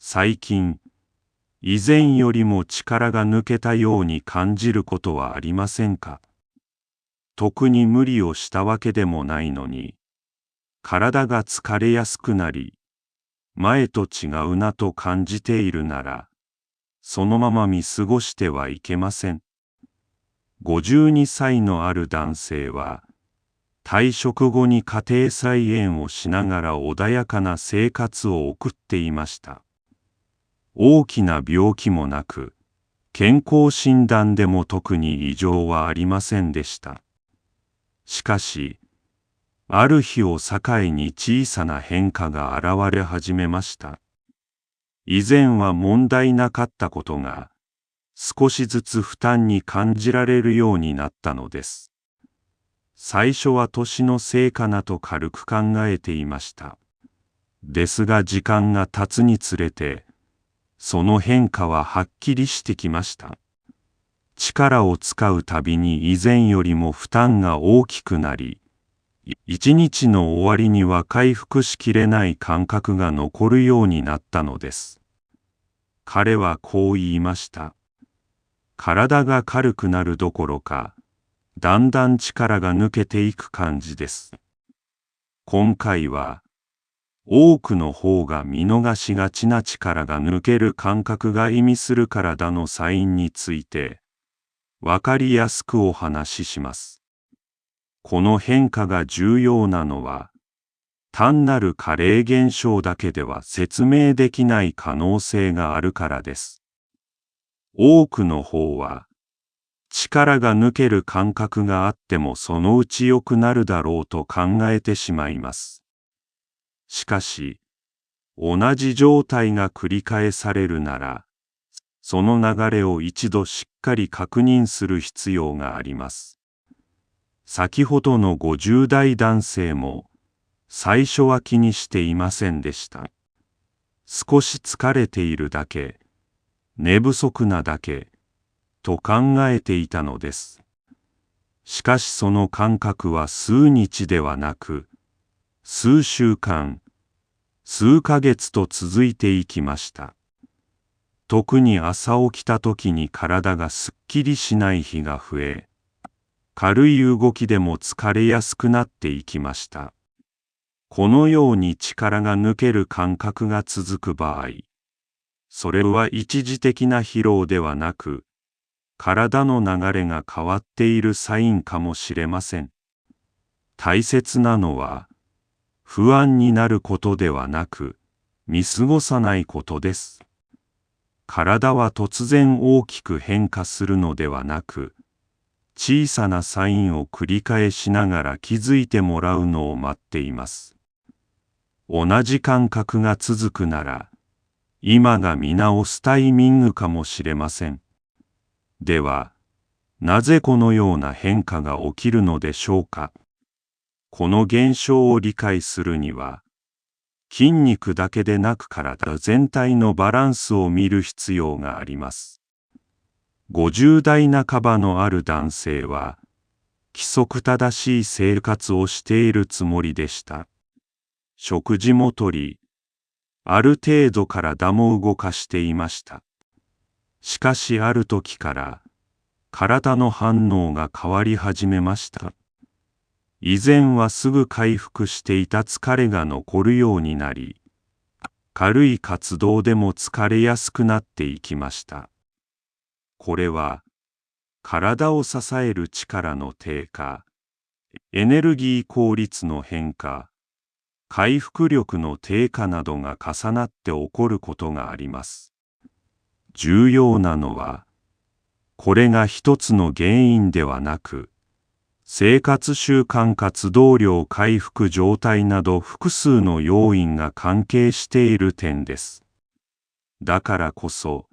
最近、以前よりも力が抜けたように感じることはありませんか？特に無理をしたわけでもないのに、体が疲れやすくなり、前と違うなと感じているなら、そのまま見過ごしてはいけません。52歳のある男性は、退職後に家庭菜園をしながら穏やかな生活を送っていました。大きな病気もなく、健康診断でも特に異常はありませんでした。しかし、ある日を境に小さな変化が現れ始めました。以前は問題なかったことが、少しずつ負担に感じられるようになったのです。最初は年のせいかなと軽く考えていました。ですが時間が経つにつれて、その変化ははっきりしてきました。力を使うたびに以前よりも負担が大きくなり、一日の終わりには回復しきれない感覚が残るようになったのです。彼はこう言いました。体が軽くなるどころか、だんだん力が抜けていく感じです。今回は、多くの方が見逃しがちな力が抜ける感覚が意味する体のサインについて、わかりやすくお話しします。この変化が重要なのは、単なる加齢現象だけでは説明できない可能性があるからです。多くの方は、力が抜ける感覚があってもそのうち良くなるだろうと考えてしまいます。しかし、同じ状態が繰り返されるなら、その流れを一度しっかり確認する必要があります。先ほどの50代男性も、最初は気にしていませんでした。少し疲れているだけ、寝不足なだけ、と考えていたのです。しかしその感覚は数日ではなく、数週間、数ヶ月と続いていきました。特に朝起きた時に体がすっきりしない日が増え、軽い動きでも疲れやすくなっていきました。このように力が抜ける感覚が続く場合、それは一時的な疲労ではなく、体の流れが変わっているサインかもしれません。大切なのは、不安になることではなく、見過ごさないことです。体は突然大きく変化するのではなく、小さなサインを繰り返しながら気づいてもらうのを待っています。同じ感覚が続くなら、今が見直すタイミングかもしれません。では、なぜこのような変化が起きるのでしょうか。この現象を理解するには、筋肉だけでなく体全体のバランスを見る必要があります。50代半ばのある男性は、規則正しい生活をしているつもりでした。食事もとり、ある程度体も動かしていました。しかしある時から、体の反応が変わり始めました。以前はすぐ回復していた疲れが残るようになり、軽い活動でも疲れやすくなっていきました。これは、体を支える力の低下、エネルギー効率の変化、回復力の低下などが重なって起こることがあります。重要なのは、これが一つの原因ではなく、生活習慣活動量回復状態など複数の要因が関係している点です。だからこそ、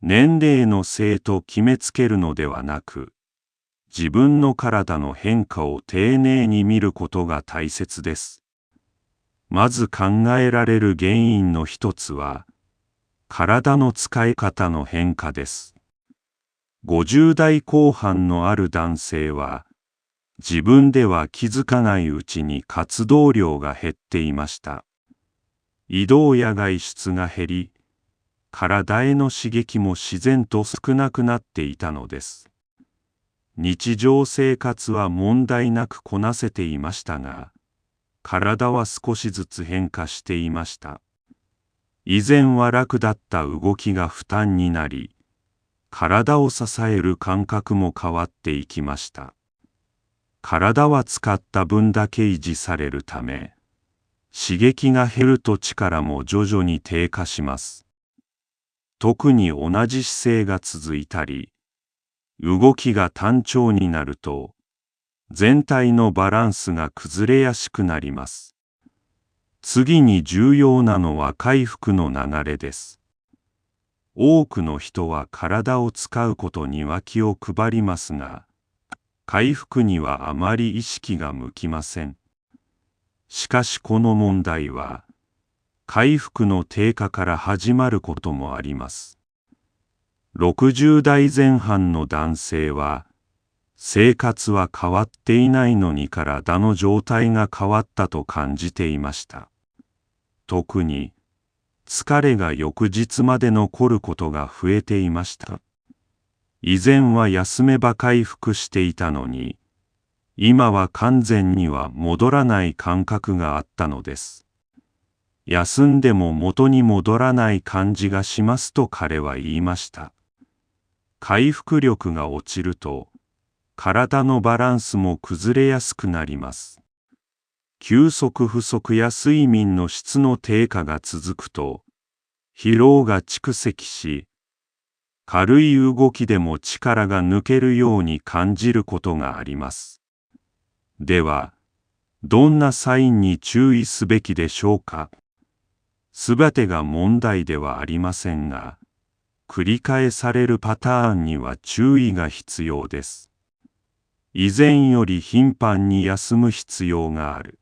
年齢のせいと決めつけるのではなく、自分の体の変化を丁寧に見ることが大切です。まず考えられる原因の一つは、体の使い方の変化です。50代後半のある男性は、自分では気づかないうちに活動量が減っていました。移動や外出が減り、体への刺激も自然と少なくなっていたのです。日常生活は問題なくこなせていましたが、体は少しずつ変化していました。以前は楽だった動きが負担になり、体を支える感覚も変わっていきました。体は使った分だけ維持されるため、刺激が減ると力も徐々に低下します。特に同じ姿勢が続いたり、動きが単調になると、全体のバランスが崩れやすくなります。次に重要なのは回復の流れです。多くの人は体を使うことには気を配りますが、回復にはあまり意識が向きません。しかしこの問題は、回復の低下から始まることもあります。60代前半の男性は、生活は変わっていないのに体の状態が変わったと感じていました。特に、疲れが翌日まで残ることが増えていました。以前は休めば回復していたのに、今は完全には戻らない感覚があったのです。休んでも元に戻らない感じがしますと彼は言いました。回復力が落ちると、体のバランスも崩れやすくなります。休息不足や睡眠の質の低下が続くと、疲労が蓄積し、軽い動きでも力が抜けるように感じることがあります。では、どんなサインに注意すべきでしょうか。すべてが問題ではありませんが、繰り返されるパターンには注意が必要です。以前より頻繁に休む必要がある。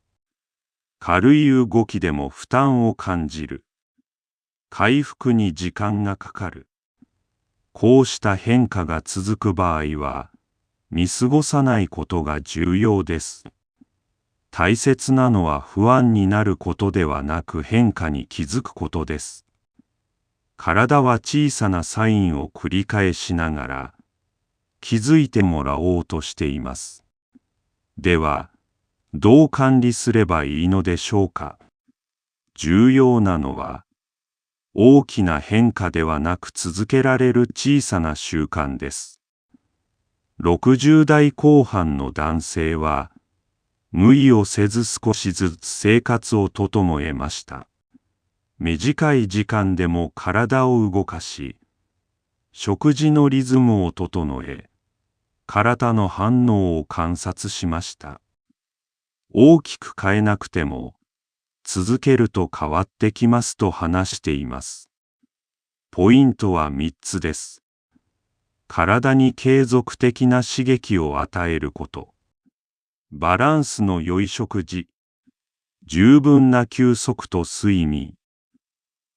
軽い動きでも負担を感じる。回復に時間がかかる。こうした変化が続く場合は、見過ごさないことが重要です。大切なのは不安になることではなく変化に気づくことです。体は小さなサインを繰り返しながら、気づいてもらおうとしています。では、どう管理すればいいのでしょうか。重要なのは、大きな変化ではなく続けられる小さな習慣です。60代後半の男性は、無理をせず少しずつ生活を整えました。短い時間でも体を動かし、食事のリズムを整え、体の反応を観察しました。大きく変えなくても、続けると変わってきますと話しています。ポイントは3つです。体に継続的な刺激を与えること。バランスの良い食事。十分な休息と睡眠。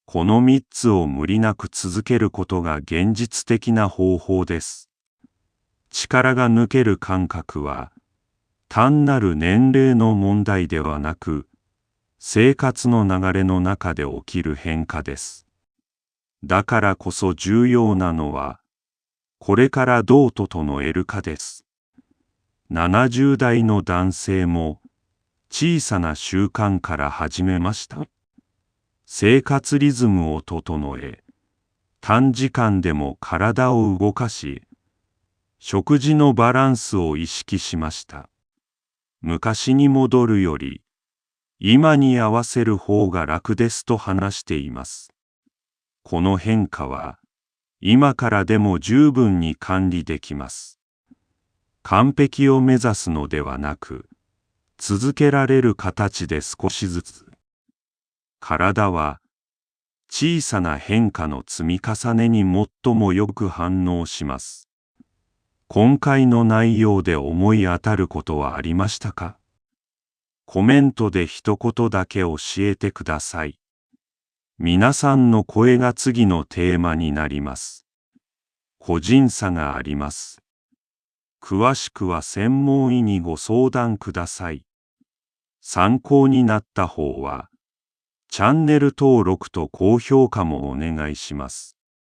この3つを無理なく続けることが現実的な方法です。力が抜ける感覚は、単なる年齢の問題ではなく、生活の流れの中で起きる変化です。だからこそ重要なのは、これからどう整えるかです。70代の男性も、小さな習慣から始めました。生活リズムを整え、短時間でも体を動かし、食事のバランスを意識しました。昔に戻るより、今に合わせる方が楽ですと話しています。この変化は、今からでも十分に管理できます。完璧を目指すのではなく、続けられる形で少しずつ。体は、小さな変化の積み重ねに最もよく反応します。今回の内容で思い当たることはありましたか？コメントで一言だけ教えてください。皆さんの声が次のテーマになります。個人差があります。詳しくは専門医にご相談ください。参考になった方は、チャンネル登録と高評価もお願いします。